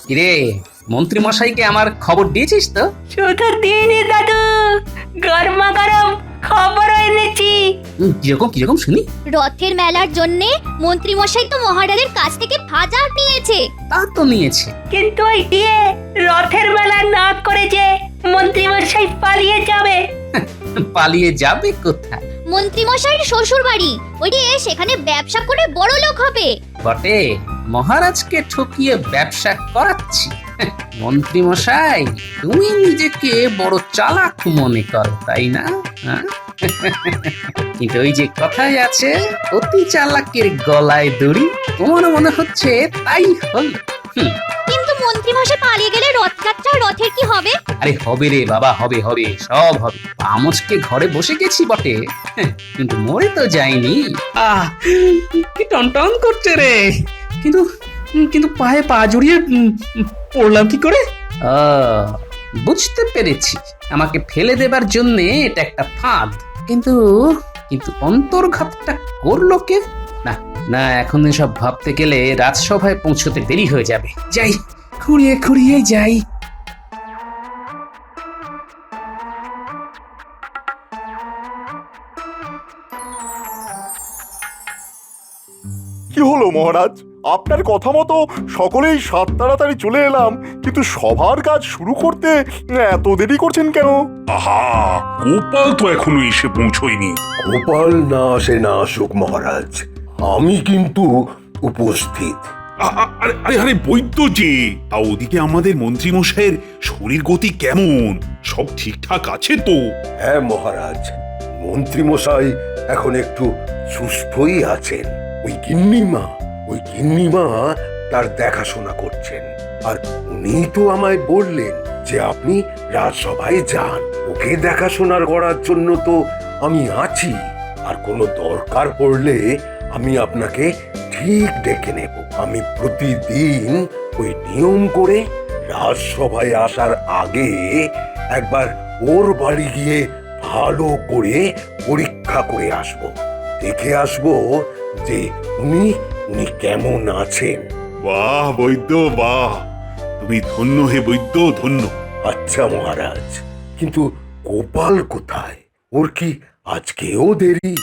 কিরে, মন্ত্রী মশাইকে আমার খবর দিয়েছিস তো? শুধু দিনই দাদু, গরমা গরম খবর এনেছি। কিরকম কিরকম শুনি? রথের মেলার জন্যে মন্ত্রীমশাই তো মহারাজের কাছ থেকে ভাজা নিয়েছে। তা তো নিয়েছে। কিন্তু ওই দিয়ে রথের মেলা না করে যে মন্ত্রীমশাই পালিয়ে যাবে। পালিয়ে যাবে কোথায়? মন্ত্রীমশাইয়ের শ্বশুর বাড়ি, ওই যে সেখানে ব্যবসা করে বড় লোক হবে। বটে, মহারাজকে ঠকিয়ে ব্যবসা করাচ্ছি। মন্ত্রী মশাই, তুমি নিজেকে বড় চালাক মনে করো, তাই না? হ্যাঁ? কিন্তু ওই যে কথাই আছে, অতি চালাকের গলায় দড়ি। তোমার মনে হচ্ছে তাই হল। কিন্তু মন্ত্রীমশাই পালিয়ে গেলে রথযাত্রা রথের কি হবে? আরে হবে রে বাবা, হবে হবে, সব হবে। আমজকে ঘরে বসে গেছি বটে, কিন্তু মরে তো যাইনি। কি টনটন করছে রে। কিন্তু কিন্তু পায়ে পা জড়িয়ে পড়লাম কি করে? বুঝতে পেরেছি, আমাকে ফেলে দেবার জন্য এটা একটা ফাঁদ। কিন্তু কিন্তু অন্তর্ঘাতটা করলো কে? না না, এখন এসব ভাবতে গেলে রাজসভায় পৌঁছতে দেরি হয়ে যাবে। যাই, খুঁড়িয়ে খুঁড়িয়ে যাই। কি হলো মহারাজ, আপনার কথা মতো সকলেই সাত তাড়াতাড়ি চলে এলাম, কিন্তু সভার কাজ শুরু করতে এত দেরি করছেন কেন? আহা, গোপাল তো এখনো এসে পৌঁছয়নি। গোপাল না আসে না আসুক মহারাজ, আমি কিন্তু উপস্থিত। আরে আরে আরে বৈদ্য যে, ওদিকে আমাদের মন্ত্রী মশাইয়ের শরীর গতি কেমন? সব ঠিকঠাক আছে তো? হ্যাঁ মহারাজ, মন্ত্রী মশাই এখন একটু সুস্থই আছেন। ওই গিন্নিমা তার দেখাশোনা করছেন। আর উনি তো আমায় বললেন যে আপনি রাজসভায় যান, ওকে দেখাশোনার করার জন্য তো আমি আছি। আর কোনো দরকার পড়লে আমি আপনাকে ঠিক ডেকে নেব। আমি প্রতিদিন ওই নিয়ম করে রাজসভায় আসার আগে একবার ওর বাড়ি গিয়ে ভালো করে পরীক্ষা করে আসব, দেখে আসব যে উনি কেমন আছেন। বাহ বৈদ্য বাহ, তুমি ধন্য হে বৈদ্য, ধন্য। আচ্ছা মহারাজ, কিন্তু গোপাল কোথায়? ওর কি আজকেও দেরি?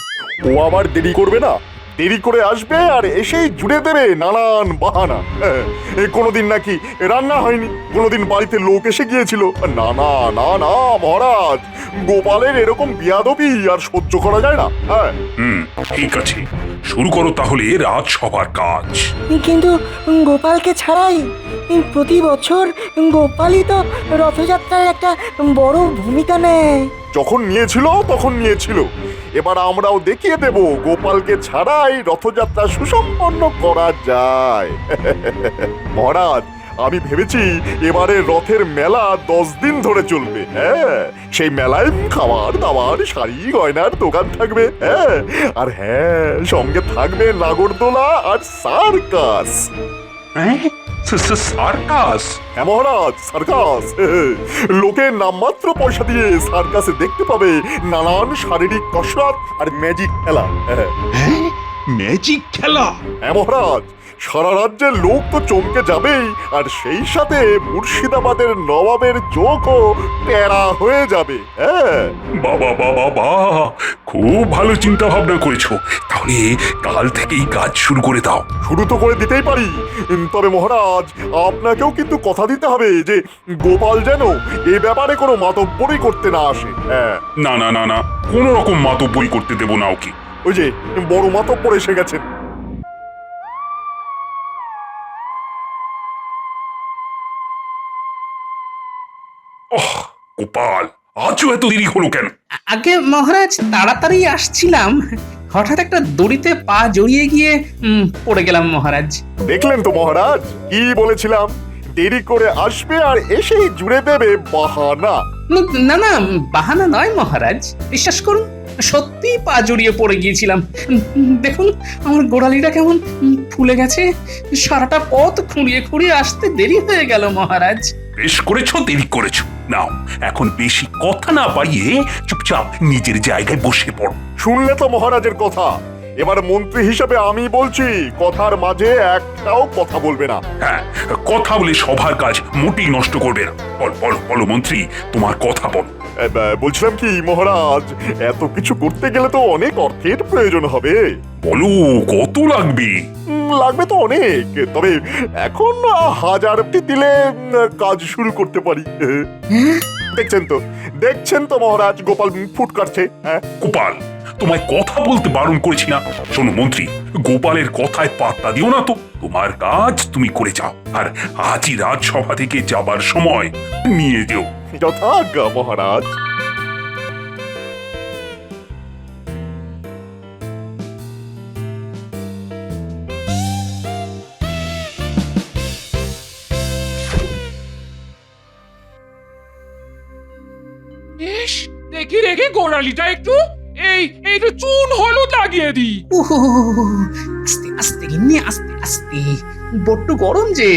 ও আবার দেরি করবে না? দেরি করে আসবে আর এসেই জুড়ে দেবে নানান বাহানা। কোনোদিন নাকি রান্না হয়নি, কোনোদিন বাড়িতে লোক এসে গিয়েছিল। না না না না মহারাজ, গোপালের এরকম বিয়াদবি আর সহ্য করা যায় না। হ্যাঁ, ঠিক আছে, শুরু করো তাহলে রাজসভার কাজ। কিন্তু গোপালকে ছাড়াই প্রতি বছর গোপালই তো রথযাত্রার একটা বড় ভূমিকা নেয়। যখন নিয়েছিল তখন নিয়েছিল, এবার আমরাও দেখিয়ে দেব গোপালকে ছাড়াই রথযাত্রা সুসম্পন্ন করা যায়। মহারাজ, আমি ভেবেছি এবারে রথের মেলা 10 দিন ধরে চলবে। হ্যাঁ, সেই মেলায় খাবার দাবার, শাড়ি গয়নার দোকান থাকবে। হ্যাঁ, আর হ্যাঁ, সঙ্গে থাকবে নাগরদোলা আর সার্কাস। সার্কাস? হ্যাঁ মহারাজ, সার্কাস। লোকে নামমাত্র পয়সা দিয়ে সার্কাসে দেখতে পাবে নানান শারীরিক কসরত আর ম্যাজিক খেলা। ম্যাজিক খেলা? হ্যাঁ মহারাজ, সারা রাজ্যের লোক তো চমকে যাবেই, আর সেই সাথে মুর্শিদাবাদের নবাবের চোখও প্যারা হয়ে যাবে। হ্যাঁ, বাবা বাবা বাহ, খুব ভালো চিন্তা ভাবনা করেছো। তাহলে কাল থেকেই কাজ শুরু করে দাও। শুরু তো করে দিতেই পারি, তবে মহারাজ আপনাকেও কিন্তু কথা দিতে হবে যে গোপাল যেন এ ব্যাপারে কোনো মাতব্বরই করতে না আসে। হ্যাঁ, না না না না, কোনো রকম মাতব্বরি করতে দেবো না ওকে। ওই যে বড় মাতব্বর এসে গেছেন। গোপাল, আজও এত দেরি হলো কেন? আগে মহারাজ, তাড়াতাড়ি আসছিলাম, হঠাৎ একটা দড়িতে পা জড়িয়ে গিয়ে পড়ে গেলাম মহারাজ। দেখলেন তো মহারাজ, কি বলেছিলাম? দেরি করে আসবে আর এসেই জুড়ে দেবে বাহানা। না না, বাহানা নয় মহারাজ, বিশ্বাস করুন, সত্যি পা জড়িয়ে পড়ে গিয়েছিলাম। দেখুন আমার গোড়ালিটা কেমন ফুলে গেছে। সারাটা পথ খুঁড়িয়ে খুঁড়িয়ে আসতে দেরি হয়ে গেল মহারাজ। বেশ করেছো, দেরি করেছো। নাও, এখন বেশি কথা না বাড়িয়ে চুপচাপ নিজের জায়গায় বসে পড়ো। শুনলে তো মহারাজের কথা, এবার মন্ত্রী হিসেবে আমি বলছি, কথার মাঝে একটাও কথা বলবে না। হ্যাঁ, কথা বলে সবার কাজ মোটেই নষ্ট করবে না। বলো বলো মন্ত্রী, তোমার কথা বল। বলছিলাম কি মহারাজ, এত কিছু করতে গেলে তো অনেক অর্থের প্রয়োজন হবে। বলো কত লাগবে? লাগবে তো অনেক, তবে এখন 1000টি দিলে কাজ শুরু করতে পারি। দেখছেন তো মহারাজ, গোপাল ফুট কাটছে। হ্যাঁ গোপাল, তোমায় কথা বলতে বারণ করেছি না? শোনো মন্ত্রী, গোপালের কথায় পাত্তা দিও না তো। তোমার কাজ তুমি করে যাও, আর আজই রাজসভা থেকে যাবার সময় নিয়ে যেও। যথাজ্ঞা মহারাজ। বেশ, দেখি দেখি গোড়ালিটা একটু একটু চুন হলুদ লাগিয়ে দিই। উহু, আস্তে আস্তে গিন্নি, আস্তে আস্তে, বড্ড গরম যে।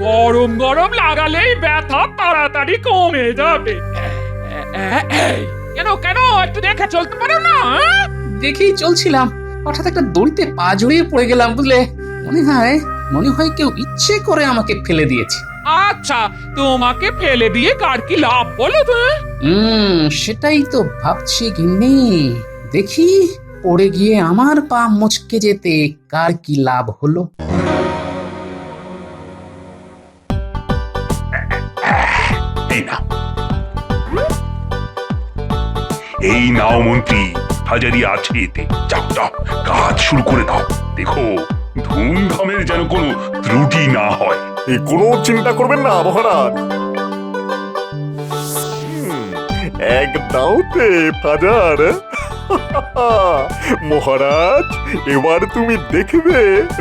গরম গরম লাগালেই ব্যথা তাড়াতাড়ি কমে যাবে। এই, কেন কেন একটু দেখে চলতে পারো না? দেখেই চলছিলাম, হঠাৎ একটা দড়িতে পা জড়িয়ে পড়ে গেলাম বুঝলে। মনে হয় কেউ ইচ্ছে করে আমাকে ফেলে দিয়েছে। আচ্ছা, তোমাকে ফেলে দিয়ে কার কি লাভ বলো তো? সেটাই তো ভাবছি গিন্নি। দেখি পড়ে গিয়ে আমার পা মুচকে যেতে কার কি লাভ হলো। এই নাও মন্ত্রী, হাজারি আছে এতে। যাও যাও, কাজ শুরু করে দাও। দেখো ধুমধামের যেন কোনো ত্রুটি না হয়। কোনো চিন্তা করবেন না মহারাজ। এক দাওতে হাজার। মহারাজ, এবার তুমি দেখবে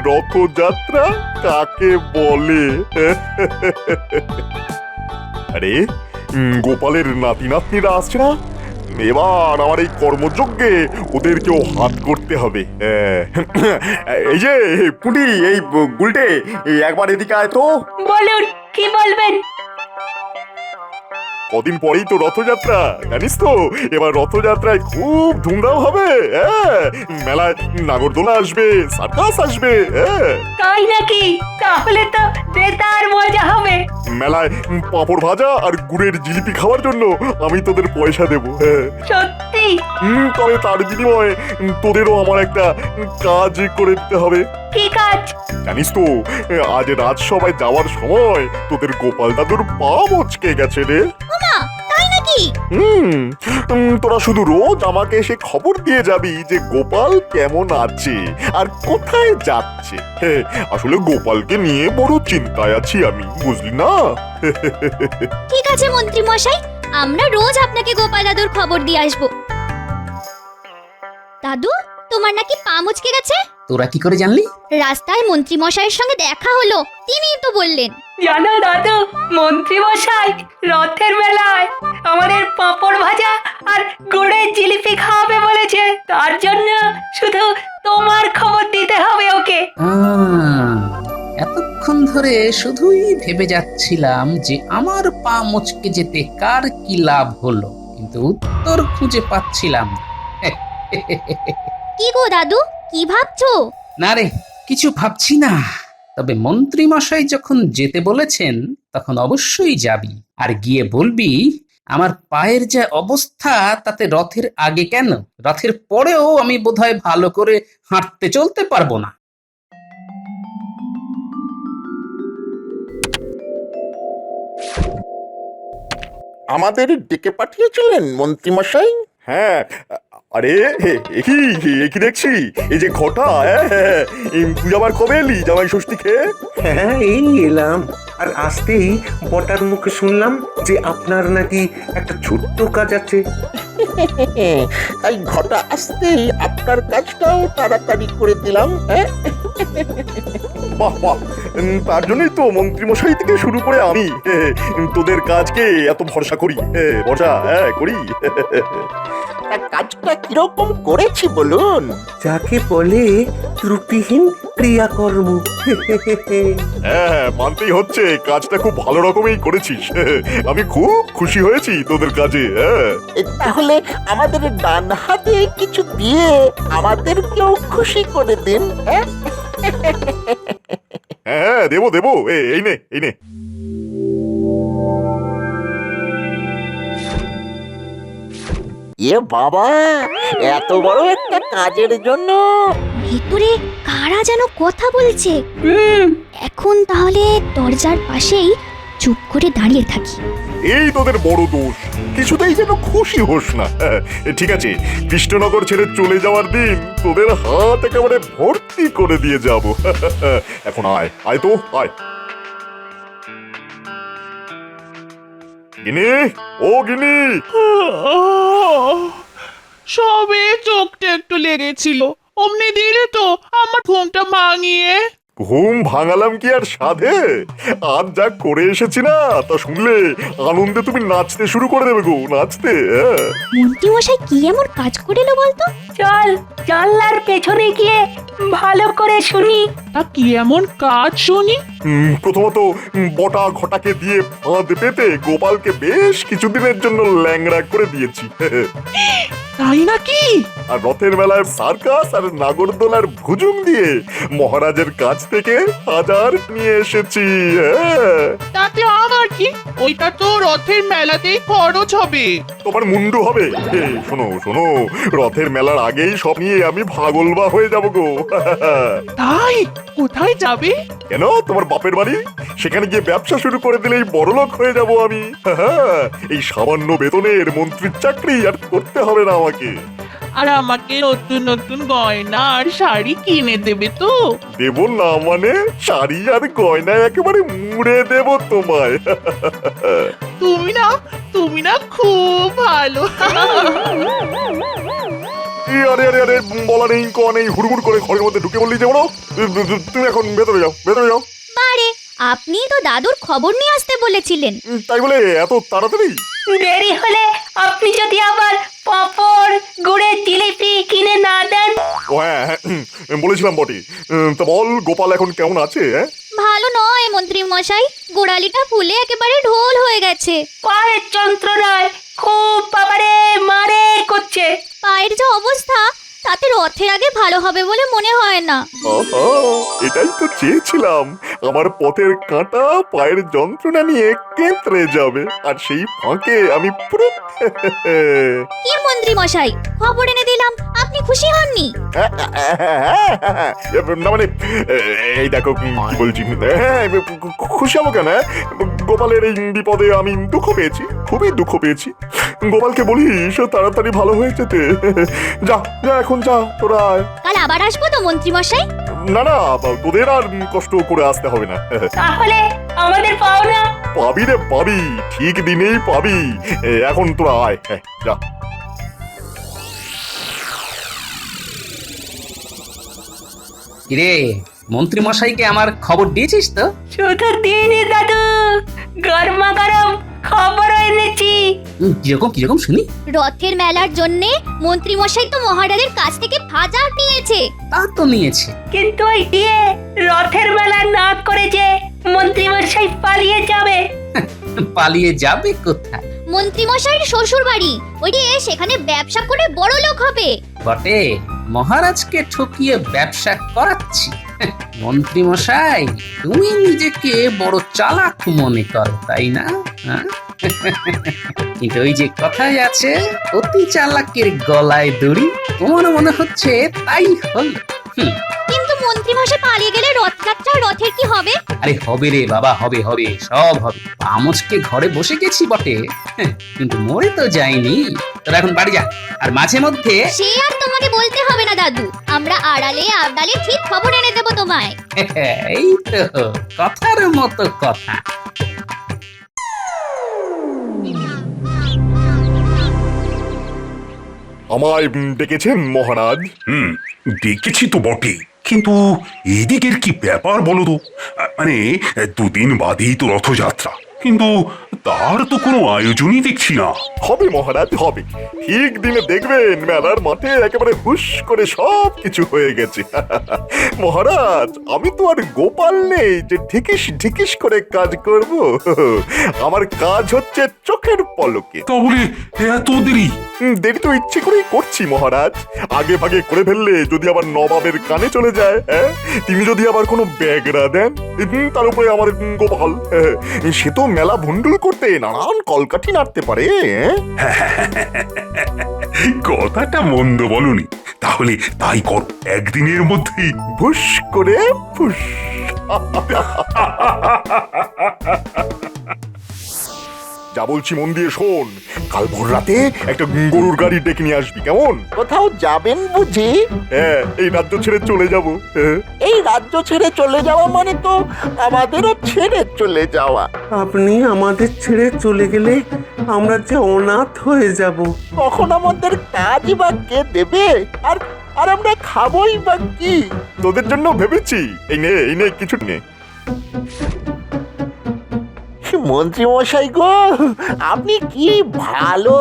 রথযাত্রা কাকে বলে। আরে গোপালের নাতি নাতনিরা আসছে না? এবার আমার এই কর্মযজ্ঞে ওদেরকেও হাত করতে হবে। এই যে পুটি, এই গুলটে, একবার এদিকে আয় তো। বলুন, কি বলবেন? কদিন পরেই তো রথযাত্রা, জানিস তো? এবার রথযাত্রায় খুব ধুমধাম হবে। মেলায় নাগরদোলা আসবে, সার্কাস আসবে। তাই নাকি? তাহলে তো বেতার মজা হবে। মেলায় পাঁপড় ভাজা আর গুড়ের জিলিপি খাওয়ার জন্য আমি তোদের পয়সা দেবো। সত্যি? তবে তার বিনিময়ে তোদেরও আমার একটা কাজ করে দিতে হবে। কি কাজ? জানিস তো, আজ রাজসভায় যাওয়ার সময় তোদের গোপাল দাদুর পা মচকে গেছে রে। ওমা, তাই নাকি? তোরা শুধু রোজ আমাকে এসে খবর দিয়ে যাবি যে গোপাল কেমন আছে আর কোথায় যাচ্ছে। আসলে গোপালকে নিয়ে বড় চিন্তায় আছি আমি, বুঝলি না? ঠিক আছে মন্ত্রী মশাই, আমরা রোজ আপনাকে গোপাল দাদুর খবর দিয়ে আসবো। দাদু, তোমার নাকি পা মুচকে গেছে? তোরা কি করে জানলি? রাস্তায় মন্ত্রী মশাইয়ের সঙ্গে দেখা হলো, তিনিই তো বললেন। জানো দাদু, মন্ত্রী মশাই রথের মেলায় আমাদের পাঁপড় ভাজা আর গুড়ের জিলিপি খাওয়াবে বলেছে। তার জন্য শুধু তোমার খবর দিতে হবে ওকে। এতক্ষণ ধরে শুধুই ভেবে যাচ্ছিলাম যে আমার পা মুচকে যেতে কার কি লাভ হলো, কিন্তু উত্তর খুঁজে পাচ্ছিলাম না। কি গো দাদু, কি ভাবছো? না রে, কিছু ভাবছি না। তবে মন্ত্রী মশাই যখন যেতে বলেছেন তখন অবশ্যই যাবি, আর গিয়ে বলবি আমার পায়ের যে অবস্থা তাতে রথের আগে কেন, রথের পরেও আমি বোধহয় ভালো করে হাঁটতে চলতে পারবো না। আমাদের ডেকে পাঠিয়েছিলেন মন্ত্রীমশাই? হ্যাঁ, আরে কি দেখছি, এই যে ঘটা। তুই আবার কবে এলি জামাই ষষ্ঠী খেয়ে? হ্যাঁ, এই এলাম। আর আসতেই বটার মুখে শুনলাম যে আপনার নাকি একটা ছোট্ট কাজ আছে। তাই ঘটা আসতেই আপনার কাজটাও তাড়াতাড়ি করে দিলাম। বাহ বাহ, তার জন্যই তো মন্ত্রীমশাই থেকে শুরু করে আমি তোদের কাজকে এত ভরসা করি। ভরসা করি। তা কাজটা কিরকম করেছি বলুন? যাকে বলে ত্রুটিহীন ক্রিয়াকর্ম। হ্যাঁ, মানতেই হচ্ছে কাজটা খুব ভালো রকমই করেছিস। আমি খুব খুশি হয়েছি তোদের কাজে। হ্যাঁ তাহলে আমাদের ডান হাতে কিছু দিয়ে আমাদেরকেও খুশি করে দিন। হ্যাঁ, হ্যাঁ, দেবো দেবো। এই নে, এই নে। বাবা, এত বড় একটা কাজের জন্য ভিতরে কারা যেন কথা বলছে। এখন তাহলে দরজার পাশেই চুপ করে দাঁড়িয়ে থাকি। এই তোদের বড় দোষ, কিছুতেই যেন খুশি হোস না। ঠিক আছে, কৃষ্ণনগর ছেড়ে চলে যাওয়ার দিন তোদের হাত একেবারে ভর্তি করে দিয়ে যাব। এখন আয়, আয় তো আয়। গিনি, ও গিনি, সবে চোখটা একটু লেগেছিল, অমনি দিলে তো আমার ঘুমটা ভাঙিয়ে। ঘুম ভাঙালাম কি আর সাধে? আজ যা করে এসেছি না, তা শুনলে আনন্দে তুমি নাচতে শুরু করে দেবে গো, নাচতে। মন্ত্রী মশাই কি এমন কাজ করে এলো বলতো? চল জানলার পেছনে গিয়ে ভালো করে শুনি। তা কি এমন কাজ শুনি? প্রথমত বটা ঘটাকে দিয়ে ফাঁদ পেতে গোপালকে বেশ কিছুদিনের জন্য ল্যাংড়া করে দিয়েছি। তাই নাকি? আর রথের মেলায় সার্কাস আর নাগরদোলার ভুজুং দিয়ে মহারাজের কাছ থেকে হাজার নিয়ে এসেছি। তাতে আমার কি? ওইটা তো রথের মেলাতেই খরচ হবে। তোমার মুন্ডু হবে। শোনো শোনো, রথের মেলার আগেই সব নিয়ে আমি ভাগলবা হয়ে যাব গো। তাই কোথায় যাবে? কেন, তোমার বাপের বাড়ি? সেখানে গিয়ে ব্যবসা শুরু করে দিলেই বড়লোক হয়ে যাব আমি। এই সামান্য বেতনের মন্ত্রীর চাকরি আর করতে হবে না আমাকে। আর আমাকে নতুন নতুন গয়না আর শাড়ি কিনে দেবে তো? দেব না মানে? শাড়ি আর গয়না একেবারে মুড়ে দেব তোমায়। তুমি না খুব ভালো। আরে আরে আরে, বলা নেই ক নেই, হুড়মুড় করে ঘরের মধ্যে ঢুকে বললি যে বলো। তুমি এখন ভেতরে যাও, ভেতরে যাও। বারে, আপনি তো দাদুর খবর নিয়ে আসতে বলেছিলেন। তাই বলে এত তাড়াতাড়ি? দেরি হলে আপনি যদি আবার পাঁপড় গুড়ের জিলিপি কিনে না দেন। ও হ্যাঁ, বলেছিলাম বটে। তা বল, গোপাল এখন কেমন আছে? ভালো নয় মন্ত্রী মশাই, গোড়ালিটা ফুলে একেবারে ঢোল হয়ে গেছে। পায়ের যন্ত্রণায় খুব বাবারে মারে করছে। পায়ের যে অবস্থা, তাতে রথের আগে ভালো হবে বলে মনে হয় না। এটাই তো চেয়েছিলাম, আমার পথের কাঁটা পায়ের যন্ত্রণা নিয়ে কেঁতরে যাবে, আর সেই ফাঁকে আমি পুরো। কি মন্ত্রী মশাই, খবর এনে দিলাম, আপনি খুশি হননি? না মানে, এই দেখো কি বলছি। খুশি হবো কেন? গোপালের এই বিপদে আমি দুঃখ পেয়েছি, খুবই দুঃখ পেয়েছি। গোপালকে বলিস তাড়াতাড়ি ভালো হয়ে যেতে। যা যা, এখন যা, তোরা আয়। কাল আবার আসবো তো মন্ত্রী মশাই? না না, তোদের আর কষ্ট করে আসতে হবে না। তাহলে আমাদের পাওনা? পাবি রে পাবি, ঠিক দিনেই পাবি। এখন তোরা আয়, যা। কিরে, মন্ত্রী মশাইকে আমার খবর দিয়েছিস তো? শুধু দিনই দাদু, গরমা গরম খবর এনেছি। কিরকম কিরকম শুনি? রথের মেলার জন্যে মন্ত্রী মশাই তো মহারাজের কাছ থেকে বাজার নিয়েছে। তা তো নিয়েছে, কিন্তু ওই দিয়ে রথের মেলা না করে যে মন্ত্রী মশাই পালিয়ে যাবে। পালিয়ে যাবে কোথায়? মন্ত্রী মশাইয়ের শ্বশুর বাড়ি, ওই যে সেখানে ব্যবসা করে বড় লোক হবে। বটে, মহারাজকে ঠকিয়ে ব্যবসা করাচ্ছি। মন্ত্রী মশাই, তুমি নিজেকে বড় চালাক মনে করো, তাই না? কিন্তু ওই যে কথাই আছে, অতি চালাকের গলায় দড়ি। তোমার মনে হচ্ছে তাই হল। কিন্তু মন্ত্রী মশাই পালিয়ে গেলে রথযাত্রা, রথের কি হবে? আরে হবে রে বাবা, হবে হবে, সব হবে। আমজকে ঘরে বসে গেছি বটে, কিন্তু মরে তো যাইনি। তোরা এখন বাড়ি যা, আর মাঝে মধ্যে। সে আর তোমাকে বলতে হবে না দাদু, আমরা আড়ালে আবডালে ঠিক খবর এনে দেবো তোমায়। এই তো কথার মতো কথা। আমায় ডেকেছেন মহারাজ? দেখেছি তো বটে, কিন্তু এদিকের কি ব্যাপার বলো তো? মানে দুদিন বাদেই তো রথযাত্রা, কিন্তু তার তো কোনো আয়োজনই দেখছি না। হবে মহারাজ, হবে। ঠিক দিনে দেখবেন মেলার মাঠে একেবারে হুশ করে সব কিছু হয়ে গেছে। মহারাজ, আমি তো আর গোপাল নেই যে ঢিকিস ঢিকিস করে কাজ করব। আমার কাজ হচ্ছে চোখের পলকে। তাহলে এত দেরি? দেরি তো ইচ্ছে করেই করছি মহারাজ। আগে ভাগে করে ফেললে যদি আবার নবাবের কানে চলে যায়, হ্যাঁ, তিনি যদি আবার কোনো ব্যাগরা দেন, তার উপরে আমার গোপাল, সে তো মেলা ভুন্ডুল করতে নানান কলকাঠি নাড়তে পারে। কথাটা মন্দ বলনি। তাহলে তাই কর, একদিনের মধ্যেই ভুস করে ফুস। যা বলছি মন দিয়ে শোন, কাল ভোর রাতে একটা গরুর গাড়ি ডেকে নিয়ে আসবি, কেমন? কোথাও যাবেন বুঝি? হ্যাঁ, এই রাজ্য ছেড়ে চলে যাবো। এই রাজ্য ছেড়ে চলে যাওয়া মানে তো আমাদেরও ছেড়ে চলে যাওয়া। আপনি আমাদের ছেড়ে চলে গেলে আমরা যে অনাথ হয়ে যাব। তখন আমাদের কাজই বা কে দেবে? আর আর আমরা খাবোই বা কি? তোদের জন্য ভেবেছি। এই নে কিছু নে। মন্ত্রী মশাই গো, আপনি কি ভালো।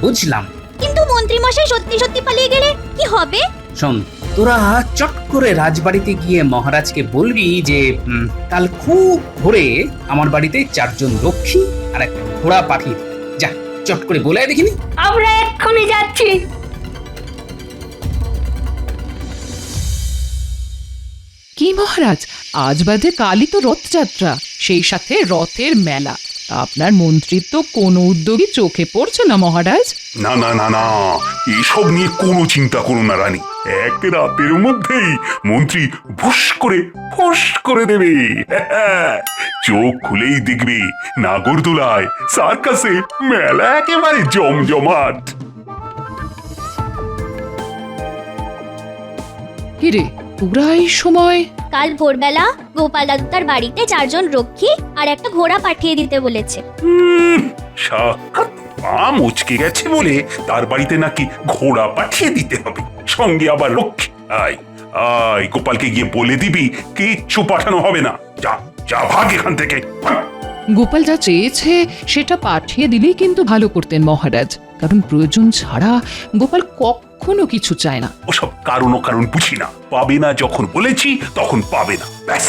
বুঝলাম। কিন্তু মন্ত্রীমশাই সত্যি সত্যি পালিয়ে গেলে কি হবে? শোন, তোরা চট করে রাজবাড়িতে গিয়ে মহারাজকে বলবি যে কাল খুব ভোরে আমার বাড়িতে 4 জন রক্ষী আর একটা ঘোড়া পাঠিয়ে দিবি। যা, চট করে বলে আয় দেখিনি। আমরা এক্ষুনি যাচ্ছি। কি মহারাজ, আজ বাদে কালই তো রথযাত্রা, সেই সাথে রথের মেলা। আপনার মন্ত্রীর তো কোনো উদ্যোগই চোখে পড়ছে না মহারাজ। না না না না, এসব নিয়ে কোনো চিন্তা করো না রানী। এক রাতের মধ্যেই মন্ত্রী ভুস করে ফোস করে দেবে। চোখ খুলেই দেখবে নাগরদোলায় সার্কাসে মেলা একেবারে জমজমাট। কিরে, তোরা এই সময়? কাল ভোরবেলা গোপাল দাদু তার বাড়িতে 4 জন রক্ষী আর একটা ঘোড়া পাঠিয়ে দিতে বলেছে। সাক্ষাৎ পা মুচকে গেছে বলে তার বাড়িতে নাকি ঘোড়া পাঠিয়ে দিতে হবে, সঙ্গে আবার লক্ষ্মী। আয় আয়, গোপালকে গিয়ে বলে দিবি কিচ্ছু পাঠানো হবে না। যা যা, ভাগ এখান থেকে। গোপাল যা চেয়েছে সেটা পাঠিয়ে দিলেই কিন্তু ভালো করতেন মহারাজ, কারণ প্রয়োজন ছাড়া গোপাল কখনো কিছু চায় না। ওসব কারণ বুঝি না, পাবে না যখন বলেছি তখন পাবে না, ব্যাস।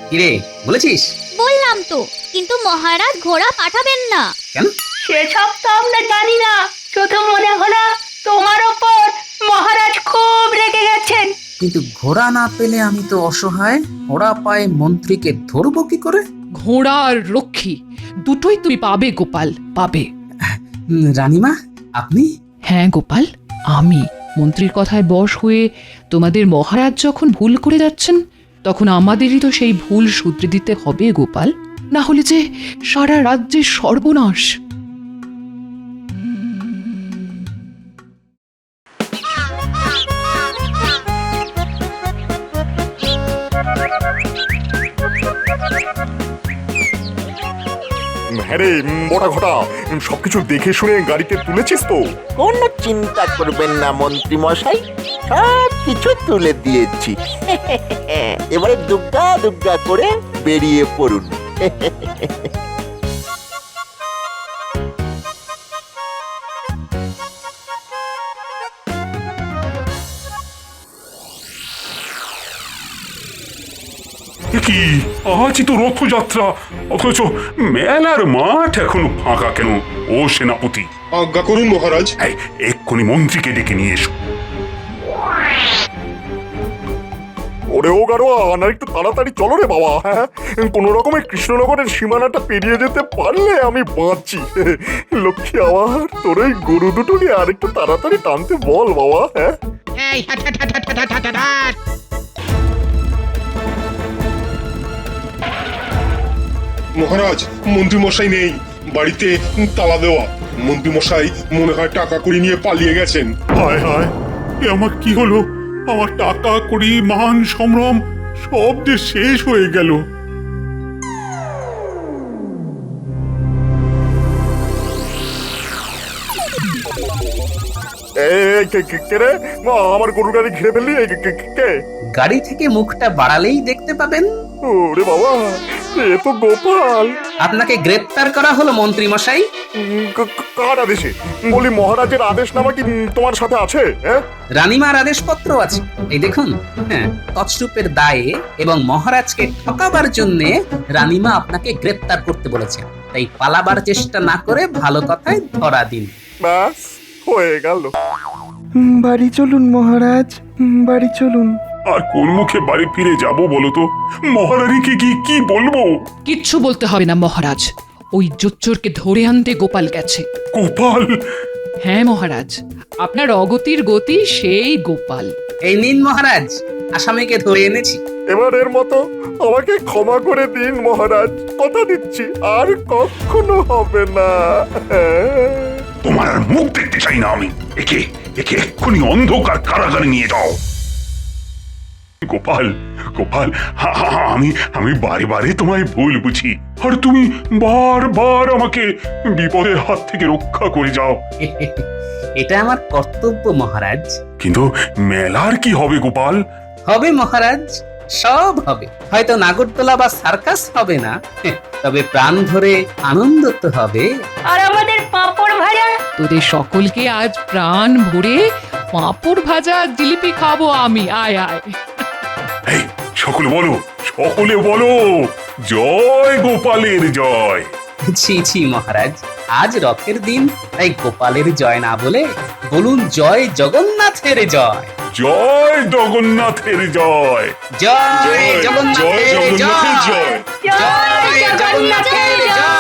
কিরে, বলেছিস? বললাম তো, কিন্তু মহারাজ ঘোড়া পাঠাবেন না। কেন? সেসব তো আমরা জানি না, শুধু মনে হলো তোমার ওপর মহারাজ খুব রেগে গেছেন। কিন্তু ঘোড়া না পেলে আমি তো অসহায়। ঘোড়া পায়ে মন্ত্রীকে ধরবো কি করে? ঘোড়া আর রক্ষী দুটোই তুমি পাবে গোপাল, পাবে। রানীমা, আপনি? হ্যাঁ গোপাল, আমি। মন্ত্রীর কথায় বশ হয়ে তোমাদের মহারাজ যখন ভুল করে যাচ্ছেন, তখন আমাদেরই তো সেই ভুল শুধরে দিতে হবে গোপাল, না হলে যে সারা রাজ্যের সর্বনাশ। হ্যাঁ রে মোটা ঘটা, সবকিছু দেখে শুনে গাড়িতে তুলেছিস তো? কোনো চিন্তা করবেন না মন্ত্রী মশাই, সব কিছু তুলে দিয়েছি। এবারে দুগ্গা দুগ্গা করে বেরিয়ে পড়ুন। কি, আজই তো রথযাত্রা, অথচ মেলার মাঠ এখনো ফাঁকা কেন? ও সেনাপতি, আজ্ঞা করুন মহারাজ। এক্ষুনি মন্ত্রীকে ডেকে নিয়ে এসো। ওরে ও গাড়োয়া, না একটু তাড়াতাড়ি চলো রে বাবা। হ্যাঁ, কোন রকমে কৃষ্ণনগরের সীমানাটা পেরিয়ে যেতে পারলে আমি বাঁচি। লক্ষ্মী, আবার তোর এই গরু দুটো নিয়ে আর একটু তাড়াতাড়ি টানতে বল বাবা। হ্যাঁ, এই হাট হাট হাট হাট হাট হাট হাট হাট। মহারাজ, মন্ত্রী মশাই নেই, বাড়িতে তালা দেওয়া। মন্ত্রী মশাই মনে হয় টাকা কড়ি নিয়ে পালিয়ে গেছেন। হায় হায়, এ আমার কি হলো? আমার টাকা কড়ি মান সম্ভ্রম সব যে শেষ হয়ে গেল। কে রে? আমার গরুর গাড়ি ঘিরে ফেললি? কে? গাড়ি থেকে মুখটা বাড়ালেই দেখতে পাবেন। ওরে বাবা, এ তো গোপাল। আপনাকে গ্রেপ্তার করা হলো মন্ত্রী মশাই। কার আদেশে? বলি মহারাজের আদেশনামা কি তোমার সাথে আছে? হ্যাঁ, রানীমার আদেশপত্র আছে, এই দেখুন। হ্যাঁ, তছরূপের দায়ে এবং মহারাজকে ঠকাবার জন্যে রানীমা আপনাকে গ্রেপ্তার করতে বলেছেন। তাই পালাবার চেষ্টা না করে ভালো কথায় ধরা দিন। ব্যাস হয়ে গেল। বাড়ি চলুন মহারাজ, বাড়ি চলুন। আর কোন মুখে বাড়ি ফিরে যাব বলো তো? মহারানীকে কি বলবো? কিচ্ছু বলতে হবে না মহারাজ, ওই জোচ্চোরকে ধরে আনতে গোপাল গেছে। গোপাল? হ্যাঁ মহারাজ, আপনার অগতির গতি সেই গোপাল। এই নিন মহারাজ, আসামিকে ধরে এনেছি। এবারের মতো আমাকে ক্ষমা করে দিন মহারাজ, কথা দিচ্ছি আর কখনো হবে না। তোমার আর মুখ দেখতে চাই না আমি। একে এক্ষুনি অন্ধকার কারাগারে নিয়ে যাও। গোপাল, গোপাল, আমি বারে বারে তোমায় ভুল বুঝি, আর তুমি বারবার আমাকে বিপদের হাত থেকে রক্ষা করে যাও। এটা আমার কর্তব্য মহারাজ। কিন্তু মেলার কি হবে গোপাল? হবে মহারাজ, সব হবে। হয়তো নাগরদোলা বা সার্কাস হবে না, তবে প্রাণ ভরে আনন্দ তো হবে। আর আমাদের পাঁপড় ভাজা? তোদের সকলকে আজ প্রাণ ভরে পাঁপড় ভাজা জিলিপি খাবো আমি। আয় আয়। এই সকলে বলো, জয় গোপালের জয়। ছি মহারাজ, আজ রথের দিন, তাই গোপালের জয় না বলে বলুন জয় জগন্নাথের জয়। জয় জগন্নাথের জয়। জয় জগন্নাথের জয়। জয় জগন্নাথের জয়।